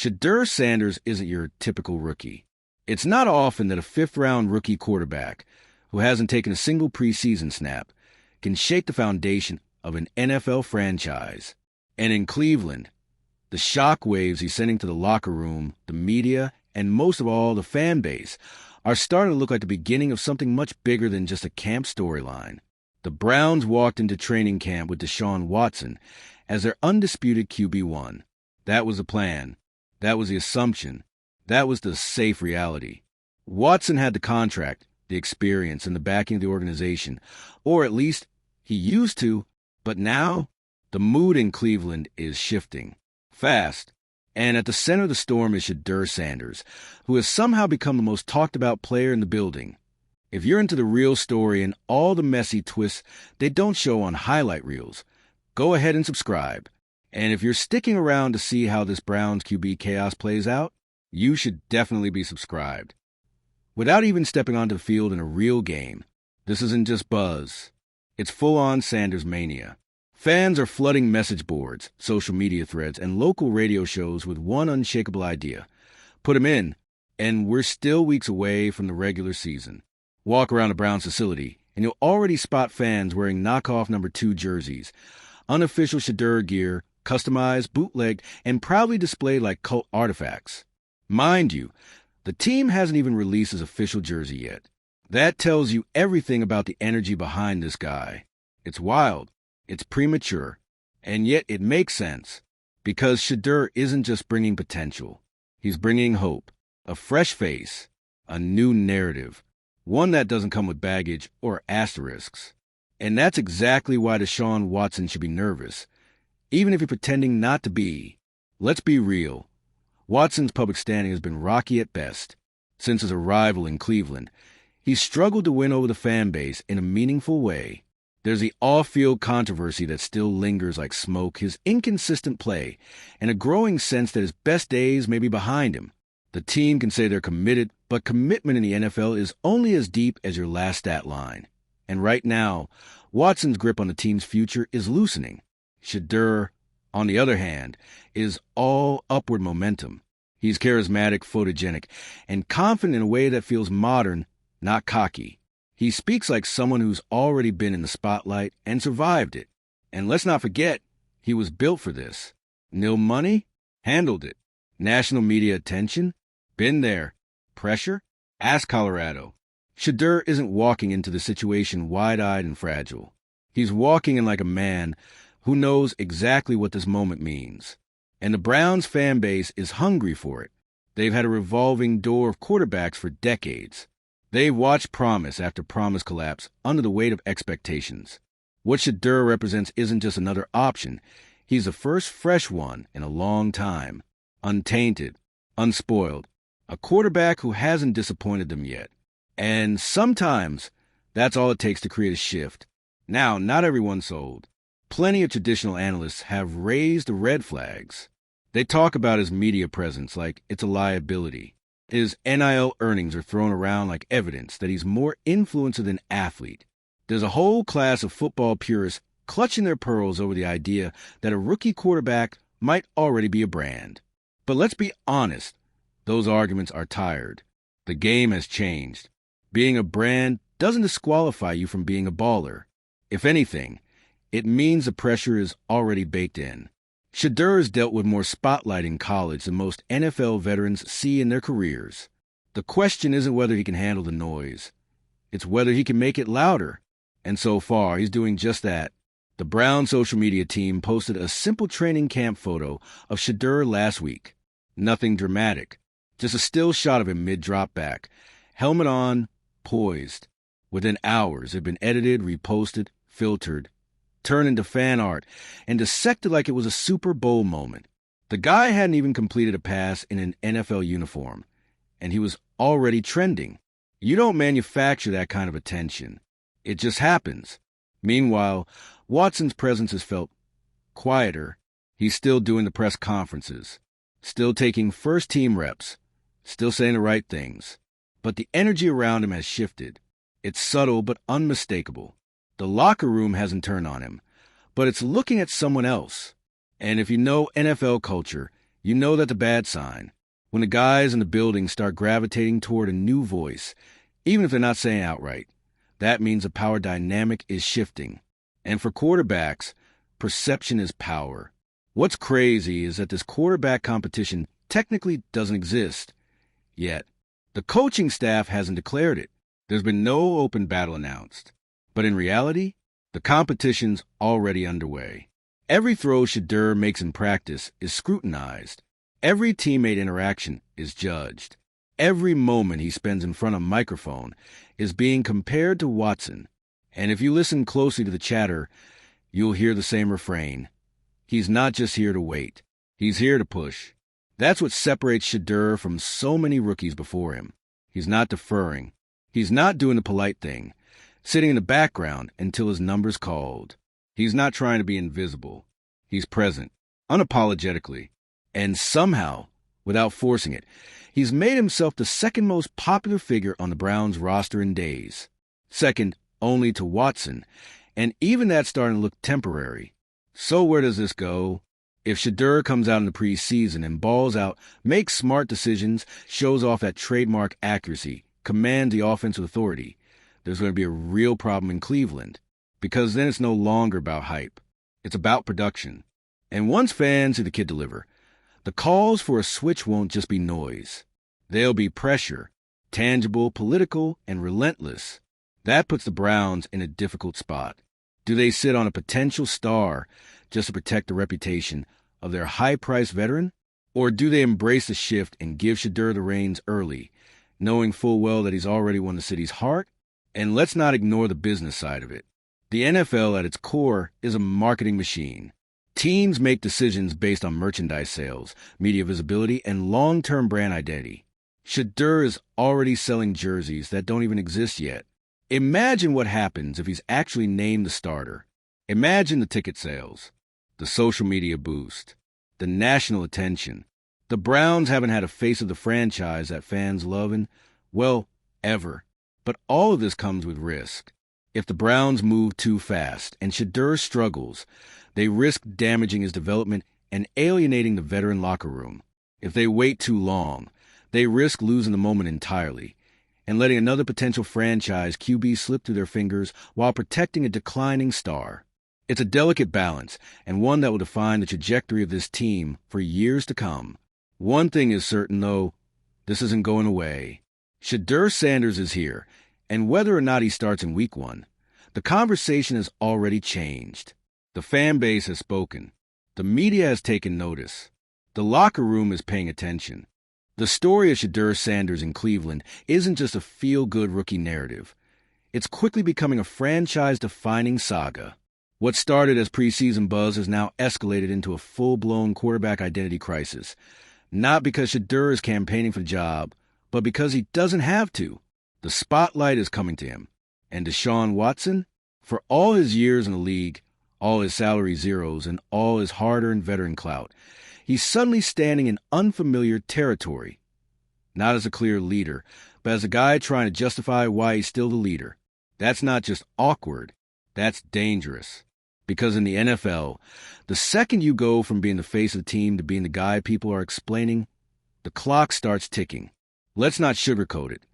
Shedeur Sanders isn't your typical rookie. It's not often that a fifth-round rookie quarterback who hasn't taken a single preseason snap can shake the foundation of an NFL franchise. And in Cleveland, the shockwaves he's sending to the locker room, the media, and most of all, the fan base, are starting to look like the beginning of something much bigger than just a camp storyline. The Browns walked into training camp with Deshaun Watson as their undisputed QB1. That was the plan. That was the assumption. That was the safe reality. Watson had the contract, the experience, and the backing of the organization, or at least he used to, but now the mood in Cleveland is shifting fast. And at the center of the storm is Shedeur Sanders, who has somehow become the most talked about player in the building. If you're into the real story and all the messy twists they don't show on highlight reels, go ahead and subscribe. And if you're sticking around to see how this Browns QB chaos plays out, you should definitely be subscribed. Without even stepping onto the field in a real game, this isn't just buzz. It's full-on Sanders mania. Fans are flooding message boards, social media threads, and local radio shows with one unshakable idea. Put him in, and we're still weeks away from the regular season. Walk around a Browns facility, and you'll already spot fans wearing knockoff number 2 jerseys, unofficial Shadur gear, customized, bootlegged, and proudly displayed like cult artifacts. Mind you, the team hasn't even released his official jersey yet. That tells you everything about the energy behind this guy. It's wild, it's premature, and yet it makes sense, because Shadur isn't just bringing potential. He's bringing hope, a fresh face, a new narrative, one that doesn't come with baggage or asterisks. And that's exactly why Deshaun Watson should be nervous, even if you're pretending not to be. Let's be real. Watson's public standing has been rocky at best. Since his arrival in Cleveland, he's struggled to win over the fan base in a meaningful way. There's the off-field controversy that still lingers like smoke, his inconsistent play, and a growing sense that his best days may be behind him. The team can say they're committed, but commitment in the NFL is only as deep as your last stat line. And right now, Watson's grip on the team's future is loosening. Shadur, on the other hand, is all upward momentum. He's charismatic, photogenic, and confident in a way that feels modern, not cocky. He speaks like someone who's already been in the spotlight and survived it. And let's not forget, he was built for this. Nil money? Handled it. National media attention? Been there. Pressure? Ask Colorado. Shadur isn't walking into the situation wide-eyed and fragile. He's walking in like a man who knows exactly what this moment means. And the Browns fan base is hungry for it. They've had a revolving door of quarterbacks for decades. They've watched promise after promise collapse under the weight of expectations. What Shadur represents isn't just another option. He's the first fresh one in a long time. Untainted, unspoiled. A quarterback who hasn't disappointed them yet. And sometimes that's all it takes to create a shift. Now, not everyone's sold. Plenty of traditional analysts have raised the red flags. They talk about his media presence like it's a liability. His NIL earnings are thrown around like evidence that he's more influencer than athlete. There's a whole class of football purists clutching their pearls over the idea that a rookie quarterback might already be a brand. But let's be honest, those arguments are tired. The game has changed. Being a brand doesn't disqualify you from being a baller. If anything, it means the pressure is already baked in. Shadur has dealt with more spotlight in college than most NFL veterans see in their careers. The question isn't whether he can handle the noise. It's whether he can make it louder. And so far, he's doing just that. The Browns social media team posted a simple training camp photo of Shadur last week. Nothing dramatic. Just a still shot of him mid-drop back. Helmet on, poised. Within hours, it had been edited, reposted, filtered, turned into fan art, and dissected like it was a Super Bowl moment. The guy hadn't even completed a pass in an NFL uniform, and he was already trending. You don't manufacture that kind of attention. It just happens. Meanwhile, Watson's presence is felt quieter. He's still doing the press conferences, still taking first-team reps, still saying the right things. But the energy around him has shifted. It's subtle but unmistakable. The locker room hasn't turned on him, but it's looking at someone else. And if you know NFL culture, You know that's a bad sign. When the guys in the building start gravitating toward a new voice, even if they're not saying it outright, that means the power dynamic is shifting. And for quarterbacks, perception is power. What's crazy is that this quarterback competition technically doesn't exist yet. The coaching staff hasn't declared it. There's been no open battle announced. But in reality, the competition's already underway. Every throw Shadur makes in practice is scrutinized. Every teammate interaction is judged. Every moment he spends in front of a microphone is being compared to Watson. And if you listen closely to the chatter, you'll hear the same refrain. He's not just here to wait. He's here to push. That's what separates Shadur from so many rookies before him. He's not deferring. He's not doing the polite thing, sitting in the background until his number's called. He's not trying to be invisible. He's present, unapologetically. And somehow, without forcing it, he's made himself the second most popular figure on the Browns roster in days. Second only to Watson, and even that's starting to look temporary. So where does this go? If Shadur comes out in the preseason and balls out, makes smart decisions, shows off that trademark accuracy, commands the offensive authority, there's going to be a real problem in Cleveland. Because then it's no longer about hype. It's about production. And once fans see the kid deliver, the calls for a switch won't just be noise. They'll be pressure, tangible, political, and relentless. That puts the Browns in a difficult spot. Do they sit on a potential star just to protect the reputation of their high-priced veteran? Or do they embrace the shift and give Shadur the reins early, knowing full well that he's already won the city's heart? And let's not ignore the business side of it. The NFL at its core is a marketing machine. Teams make decisions based on merchandise sales, media visibility, and long-term brand identity. Shadur is already selling jerseys that don't even exist yet. Imagine what happens if he's actually named the starter. Imagine the ticket sales, the social media boost, the national attention. The Browns haven't had a face of the franchise that fans love in, well, ever. But all of this comes with risk. If the Browns move too fast and Shadur struggles, they risk damaging his development and alienating the veteran locker room. If they wait too long, they risk losing the moment entirely and letting another potential franchise QB slip through their fingers while protecting a declining star. It's a delicate balance and one that will define the trajectory of this team for years to come. One thing is certain, though, this isn't going away. Shedeur Sanders is here, and whether or not he starts in Week 1, the conversation has already changed. The fan base has spoken. The media has taken notice. The locker room is paying attention. The story of Shedeur Sanders in Cleveland isn't just a feel-good rookie narrative. It's quickly becoming a franchise-defining saga. What started as preseason buzz has now escalated into a full-blown quarterback identity crisis. Not because Shadur is campaigning for the job, but because he doesn't have to. The spotlight is coming to him. And Deshaun Watson, for all his years in the league, all his salary zeros, and all his hard-earned veteran clout, he's suddenly standing in unfamiliar territory. Not as a clear leader, but as a guy trying to justify why he's still the leader. That's not just awkward, that's dangerous. Because in the NFL, the second you go from being the face of the team to being the guy people are explaining, the clock starts ticking. Let's not sugarcoat it.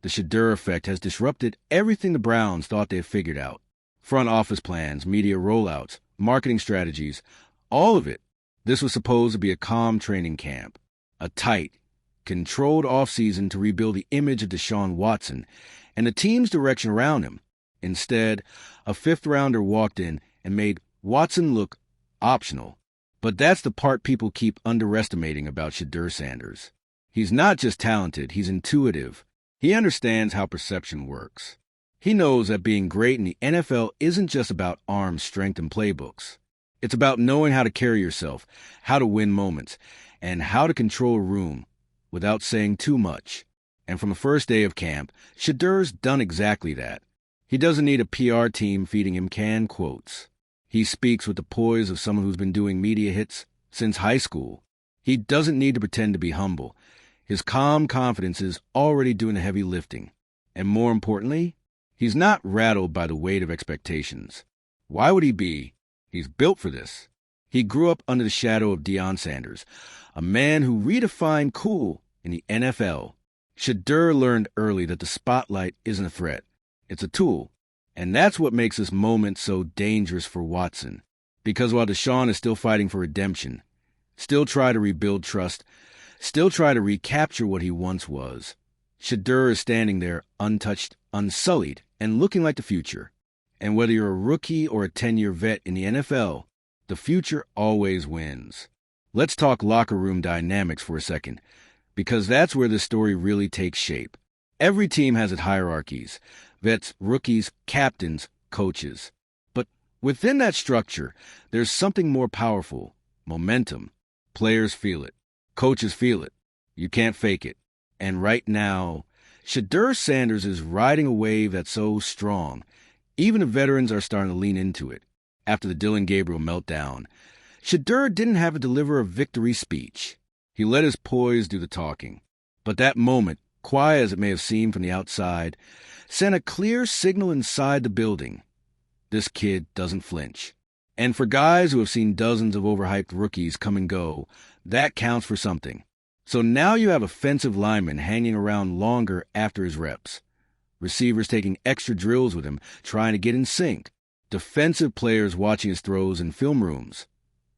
The Shadur effect has disrupted everything the Browns thought they had figured out. Front office plans, media rollouts, marketing strategies, all of it. This was supposed to be a calm training camp, a tight, controlled offseason to rebuild the image of Deshaun Watson and the team's direction around him. Instead, a fifth-rounder walked in and made Watson look optional. But that's the part people keep underestimating about Shedeur Sanders. He's not just talented, he's intuitive. He understands how perception works. He knows that being great in the NFL isn't just about arm strength and playbooks. It's about knowing how to carry yourself, how to win moments, and how to control a room without saying too much. And from the first day of camp, Shadeur's done exactly that. He doesn't need a PR team feeding him canned quotes. He speaks with the poise of someone who's been doing media hits since high school. He doesn't need to pretend to be humble. His calm confidence is already doing the heavy lifting. And more importantly, he's not rattled by the weight of expectations. Why would he be? He's built for this. He grew up under the shadow of Dillon Sanders, a man who redefined cool in the NFL. Shedeur learned early that the spotlight isn't a threat. It's a tool. And that's what makes this moment so dangerous for Watson. Because while Deshaun is still fighting for redemption, still try to rebuild trust, still try to recapture what he once was, Shedeur is standing there untouched, unsullied, and looking like the future. And whether you're a rookie or a 10-year vet in the NFL, the future always wins. Let's talk locker room dynamics for a second, because that's where this story really takes shape. Every team has its hierarchies: vets, rookies, captains, coaches. But within that structure, there's something more powerful: momentum. Players feel it. Coaches feel it. You can't fake it. And right now, Shedeur Sanders is riding a wave that's so strong. Even the veterans are starting to lean into it. After the Dillon Gabriel meltdown, Shedeur didn't have to deliver a victory speech. He let his poise do the talking. But that moment, quiet as it may have seemed from the outside, sent a clear signal inside the building. This kid doesn't flinch. And for guys who have seen dozens of overhyped rookies come and go, that counts for something. So now you have offensive linemen hanging around longer after his reps. Receivers taking extra drills with him, trying to get in sync. Defensive players watching his throws in film rooms.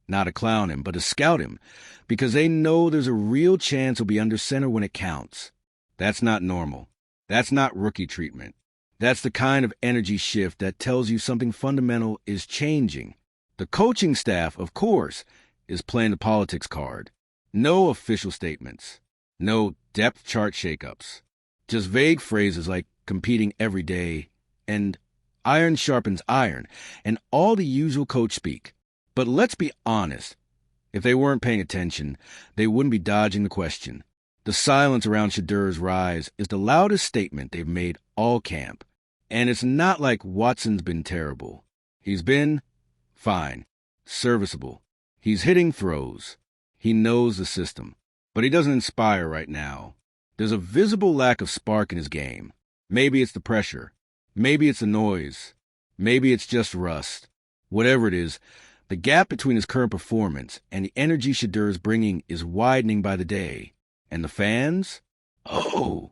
Not to clown him, but to scout him, because they know there's a real chance he'll be under center when it counts. That's not normal. That's not rookie treatment. That's the kind of energy shift that tells you something fundamental is changing. The coaching staff, of course, is playing the politics card. No official statements. No depth chart shakeups. Just vague phrases like competing every day and iron sharpens iron and all the usual coach speak. But let's be honest. If they weren't paying attention, they wouldn't be dodging the question. The silence around Shedeur's rise is the loudest statement they've made all camp. And it's not like Watson's been terrible. He's been fine, serviceable. He's hitting throws. He knows the system. But he doesn't inspire right now. There's a visible lack of spark in his game. Maybe it's the pressure. Maybe it's the noise. Maybe it's just rust. Whatever it is, the gap between his current performance and the energy Shedeur is bringing is widening by the day. And the fans? Oh!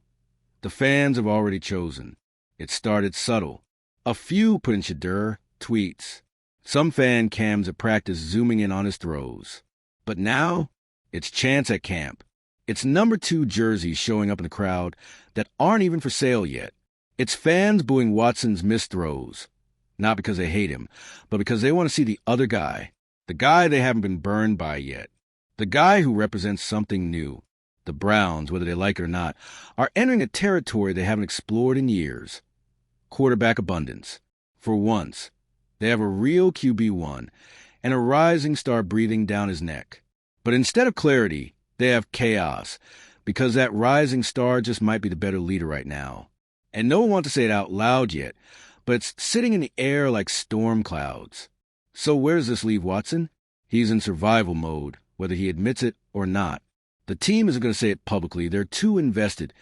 The fans have already chosen. It started subtle. A few put in Shedeur tweets. Some fan cams at practice zooming in on his throws. But now, it's chants at camp. It's number 2 jerseys showing up in the crowd that aren't even for sale yet. It's fans booing Watson's missed throws. Not because they hate him, but because they want to see the other guy. The guy they haven't been burned by yet. The guy who represents something new. The Browns, whether they like it or not, are entering a territory they haven't explored in years. Quarterback abundance. For once, they have a real QB1 and a rising star breathing down his neck. But instead of clarity, they have chaos, because that rising star just might be the better leader right now. And no one wants to say it out loud yet, but it's sitting in the air like storm clouds. So where does this leave Watson? He's in survival mode, whether he admits it or not. The team isn't going to say it publicly. They're too invested,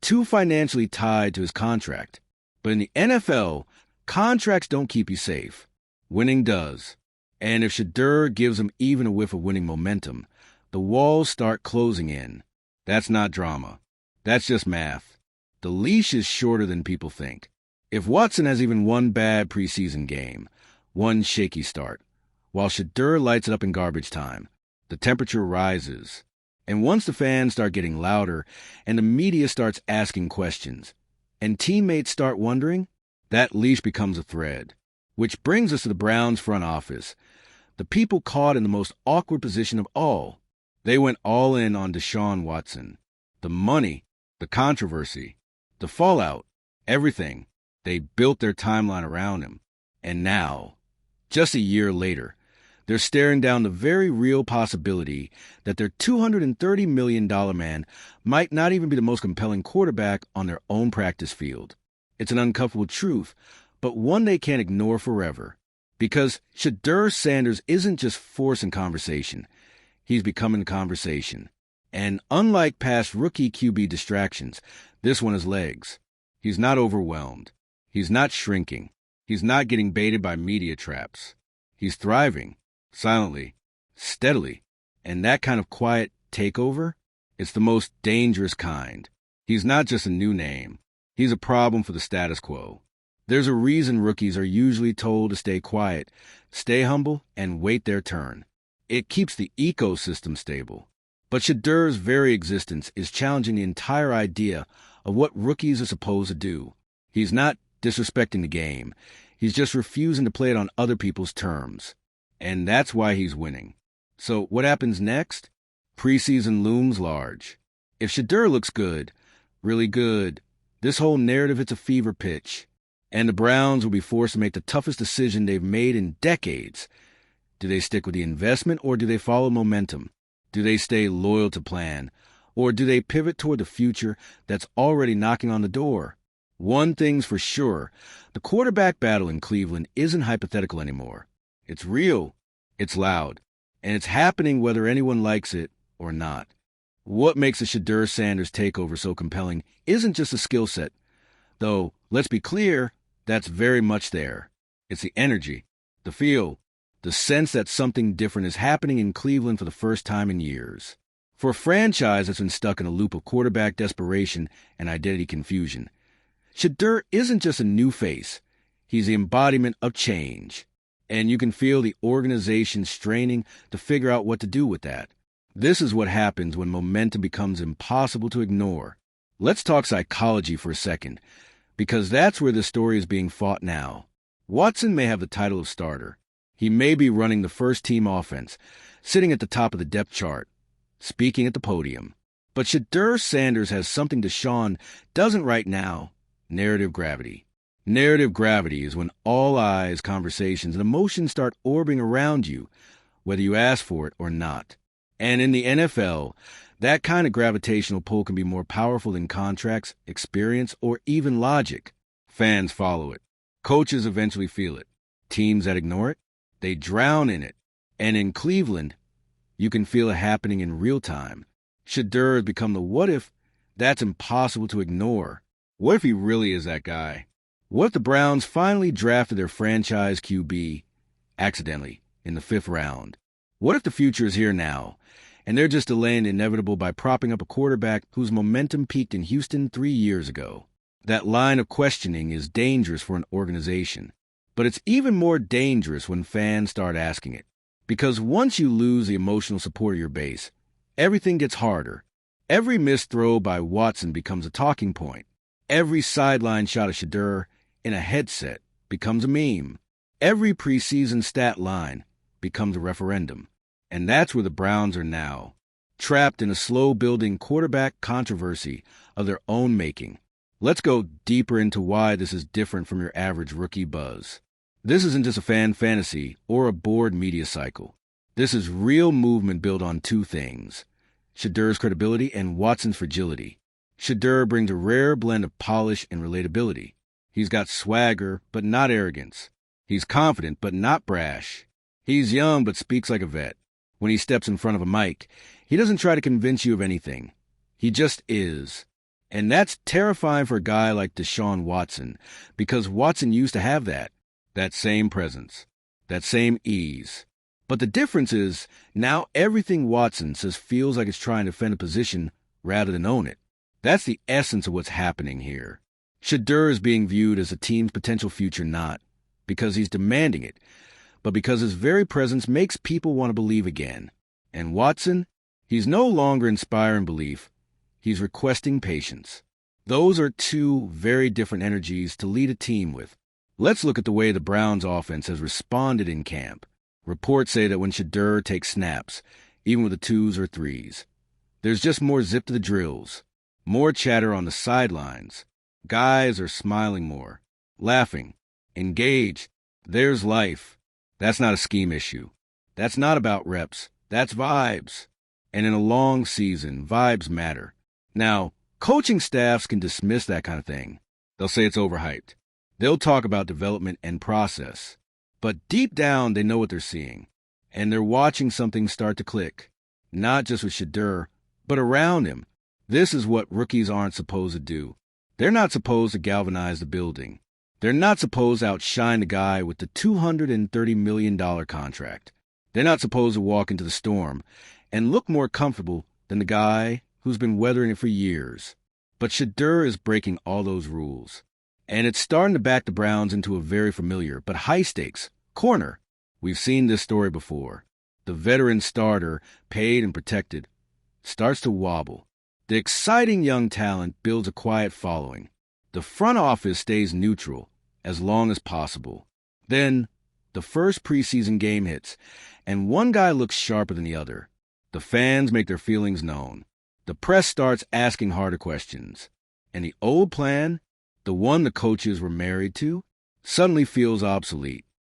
too financially tied to his contract. But in the NFL, contracts don't keep you safe. Winning does. And if Shedeur gives him even a whiff of winning momentum, the walls start closing in. That's not drama. That's just math. The leash is shorter than people think. If Watson has even one bad preseason game, one shaky start, while Shedeur lights it up in garbage time, the temperature rises. And once the fans start getting louder and the media starts asking questions, and teammates start wondering, that leash becomes a thread. Which brings us to the Browns front office. The people caught in the most awkward position of all. They went all in on Deshaun Watson. The money, the controversy, the fallout, everything. They built their timeline around him. And now, just a year later, they're staring down the very real possibility that their $230 million man might not even be the most compelling quarterback on their own practice field. It's an uncomfortable truth, but one they can't ignore forever. Because Shedeur Sanders isn't just forcing conversation. He's becoming the conversation. And unlike past rookie QB distractions, this one has legs. He's not overwhelmed. He's not shrinking. He's not getting baited by media traps. He's thriving. Silently, steadily, and that kind of quiet takeover? It's the most dangerous kind. He's not just a new name. He's a problem for the status quo. There's a reason rookies are usually told to stay quiet, stay humble, and wait their turn. It keeps the ecosystem stable. But Shedur's very existence is challenging the entire idea of what rookies are supposed to do. He's not disrespecting the game. He's just refusing to play it on other people's terms. And that's why he's winning. So what happens next? Preseason looms large. If Shadur looks good, really good, this whole narrative hits a fever pitch. And the Browns will be forced to make the toughest decision they've made in decades. Do they stick with the investment or do they follow momentum? Do they stay loyal to plan? Or do they pivot toward the future that's already knocking on the door? One thing's for sure, the quarterback battle in Cleveland isn't hypothetical anymore. It's real, it's loud, and it's happening whether anyone likes it or not. What makes the Shedeur Sanders takeover so compelling isn't just a skill set, though, let's be clear, that's very much there. It's the energy, the feel, the sense that something different is happening in Cleveland for the first time in years. For a franchise that's been stuck in a loop of quarterback desperation and identity confusion, Shadur isn't just a new face. He's the embodiment of change. And you can feel the organization straining to figure out what to do with that. This is what happens when momentum becomes impossible to ignore. Let's talk psychology for a second, because that's where the story is being fought now. Watson may have the title of starter. He may be running the first-team offense, sitting at the top of the depth chart, speaking at the podium. But Shedeur Sanders has something Deshaun doesn't right now: narrative gravity. Narrative gravity is when all eyes, conversations, and emotions start orbiting around you, whether you ask for it or not. And in the NFL, that kind of gravitational pull can be more powerful than contracts, experience, or even logic. Fans follow it. Coaches eventually feel it. Teams that ignore it, they drown in it. And in Cleveland, you can feel it happening in real time. Shadur has become the what if that's impossible to ignore. What if he really is that guy? What if the Browns finally drafted their franchise QB accidentally in the 5th round? What if the future is here now, and they're just delaying the inevitable by propping up a quarterback whose momentum peaked in Houston 3 years ago? That line of questioning is dangerous for an organization. But it's even more dangerous when fans start asking it. Because once you lose the emotional support of your base, everything gets harder. Every missed throw by Watson becomes a talking point. Every sideline shot of Shadur in a headset becomes a meme. Every preseason stat line becomes a referendum. And that's where the Browns are now, trapped in a slow-building quarterback controversy of their own making. Let's go deeper into why this is different from your average rookie buzz. This isn't just a fan fantasy or a bored media cycle. This is real movement built on two things: Shedur's credibility and Watson's fragility. Shadur brings a rare blend of polish and relatability. He's got swagger, but not arrogance. He's confident, but not brash. He's young, but speaks like a vet. When he steps in front of a mic, he doesn't try to convince you of anything. He just is. And that's terrifying for a guy like Deshaun Watson, because Watson used to have that same presence, that same ease. But the difference is, now everything Watson says feels like it's trying to defend a position rather than own it. That's the essence of what's happening here. Shadur is being viewed as a team's potential future not because he's demanding it, but because his very presence makes people want to believe again. And Watson, he's no longer inspiring belief. He's requesting patience. Those are two very different energies to lead a team with. Let's look at the way the Browns' offense has responded in camp. Reports say that when Shadur takes snaps, even with the 2s or 3s, there's just more zip to the drills, more chatter on the sidelines. Guys are smiling more, laughing, engaged. There's life. That's not a scheme issue. That's not about reps. That's vibes. And in a long season, vibes matter. Now, coaching staffs can dismiss that kind of thing. They'll say it's overhyped. They'll talk about development and process. But deep down, they know what they're seeing. And they're watching something start to click. Not just with Shadur, but around him. This is what rookies aren't supposed to do. They're not supposed to galvanize the building. They're not supposed to outshine the guy with the $230 million contract. They're not supposed to walk into the storm and look more comfortable than the guy who's been weathering it for years. But Shadur is breaking all those rules. And it's starting to back the Browns into a very familiar but high-stakes corner. We've seen this story before. The veteran starter, paid and protected, starts to wobble. The exciting young talent builds a quiet following. The front office stays neutral as long as possible. Then, the first preseason game hits, and one guy looks sharper than the other. The fans make their feelings known. The press starts asking harder questions. And the old plan, the one the coaches were married to, suddenly feels obsolete.